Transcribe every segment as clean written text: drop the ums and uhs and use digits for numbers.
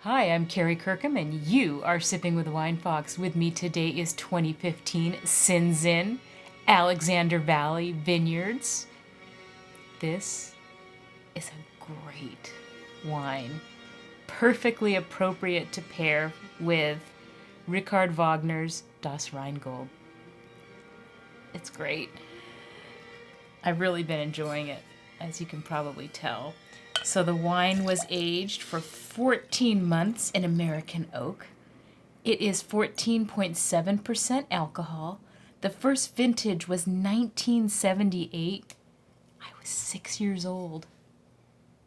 Hi, I'm Kerry Kirkham, and you are Sipping with a Wine Fox. With me today is 2015 Sinzin, Alexander Valley Vineyards. This is a great wine, perfectly appropriate to pair with Richard Wagner's Das Rheingold. It's great. I've really been enjoying it, as you can probably tell. So the wine was aged for 14 months in American oak. It is 14.7% alcohol. The first vintage was 1978. I was 6 years old.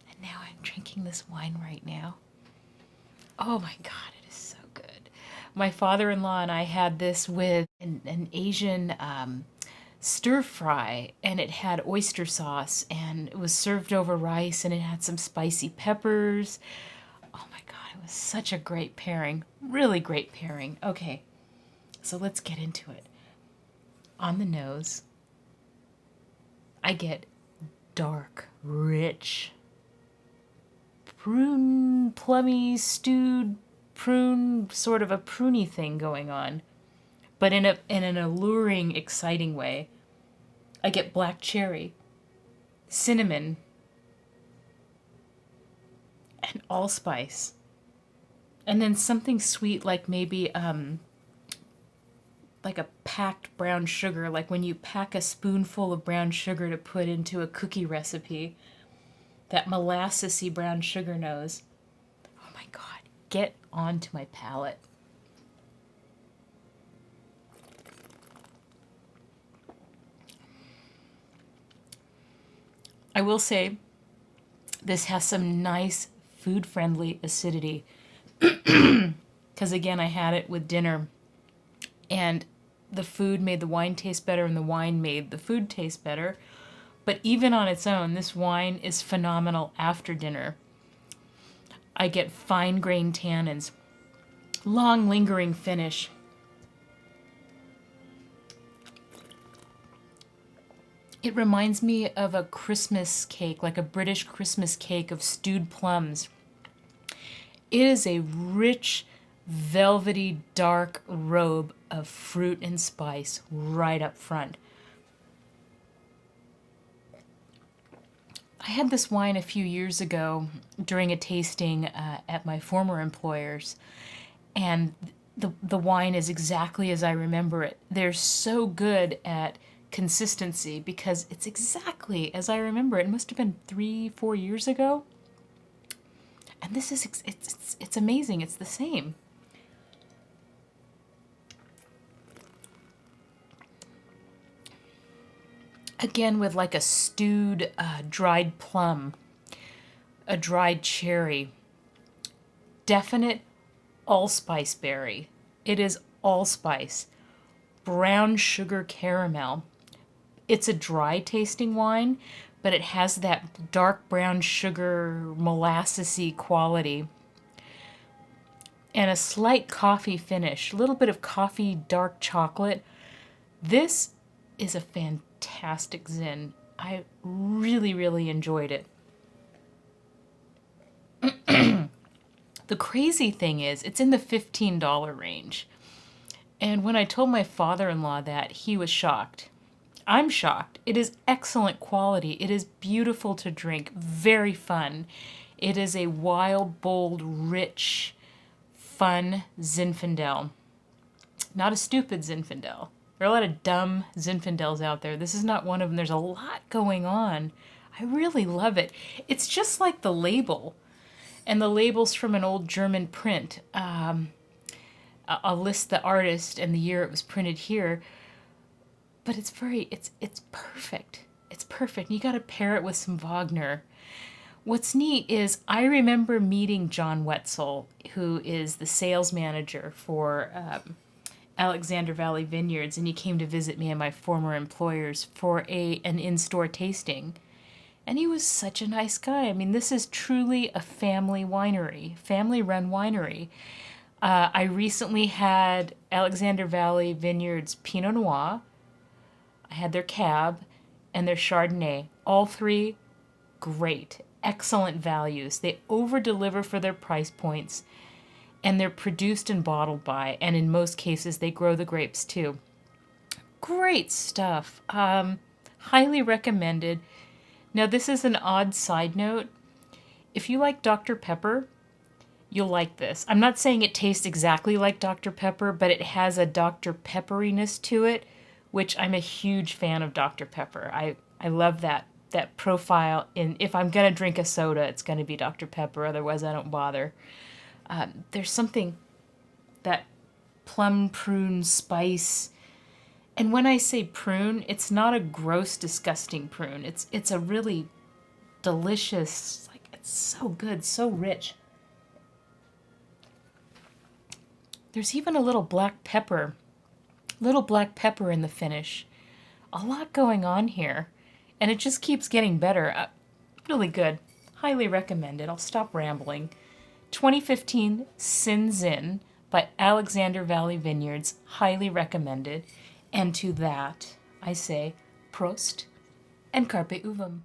And now I'm drinking this wine right now. Oh my God, it is so good. My father-in-law and I had this with an Asian stir fry, and it had oyster sauce, and it was served over rice, and it had some spicy peppers. Oh my God, it was such a great pairing. Really great pairing. Okay, so let's get into it. On the nose, I get dark, rich, prune, plummy, stewed prune, sort of a pruny thing going on, but in an alluring, exciting way. I get black cherry, cinnamon, and allspice. And then something sweet like maybe like a packed brown sugar, like when you pack a spoonful of brown sugar to put into a cookie recipe. That molassesy brown sugar nose. Oh my God, get onto my palate. I will say this has some nice food-friendly acidity. Because again, I had it with dinner, and the food made the wine taste better, and the wine made the food taste better. But even on its own, this wine is phenomenal after dinner. I get fine-grained tannins, long lingering finish. It reminds me of a Christmas cake, like a British Christmas cake of stewed plums. It is a rich, velvety, dark robe of fruit and spice right up front. I had this wine a few years ago during a tasting at my former employer's, and the wine is exactly as I remember it. They're so good at consistency because it's exactly as I remember it. It must have been 3-4 years ago, and this is it's amazing. It's the same. Again, with like a stewed dried plum, a dried cherry, definite allspice berry. It is allspice, brown sugar caramel. It's a dry tasting wine, but it has that dark brown sugar molassesy quality. And a slight coffee finish, a little bit of coffee dark chocolate. This is a fantastic Zin. I really, really enjoyed it. The crazy thing is, it's in the $15 range. And when I told my father-in-law that, he was shocked. I'm shocked. It is excellent quality. It is beautiful to drink, very fun. It is a wild, bold, rich, fun Zinfandel. Not a stupid Zinfandel. There are a lot of dumb Zinfandels out there. This is not one of them. There's a lot going on. I really love it. It's just like the label. And the label's from an old German print. I'll list the artist and the year it was printed here. But it's perfect. It's perfect. You got to pair it with some Wagner. What's neat is I remember meeting John Wetzel, who is the sales manager for Alexander Valley Vineyards, and he came to visit me and my former employers for an in-store tasting. And he was such a nice guy. I mean, this is truly a family winery, family-run winery. I recently had Alexander Valley Vineyards Pinot Noir. I had their Cab and their Chardonnay. All three, great. excellent values. They over-deliver for their price points, and they're produced and bottled by, and in most cases they grow the grapes too. Great stuff. Highly recommended. Now this is an odd side note. If you like Dr. Pepper, you'll like this. I'm not saying it tastes exactly like Dr. Pepper, but it has a Dr. Pepperiness to it, which I'm a huge fan of Dr. Pepper. I love that profile. If I'm going to drink a soda, it's going to be Dr. Pepper. Otherwise, I don't bother. There's something, that plum prune spice. And when I say prune, it's not a gross, disgusting prune. It's a really delicious, like, it's so good, so rich. There's even a little black pepper in the finish. A lot going on here. And it just keeps getting better. Really good. Highly recommended. I'll stop rambling. 2015 Sins In by Alexander Valley Vineyards. Highly recommended. And to that, I say Prost and Carpe Uvum.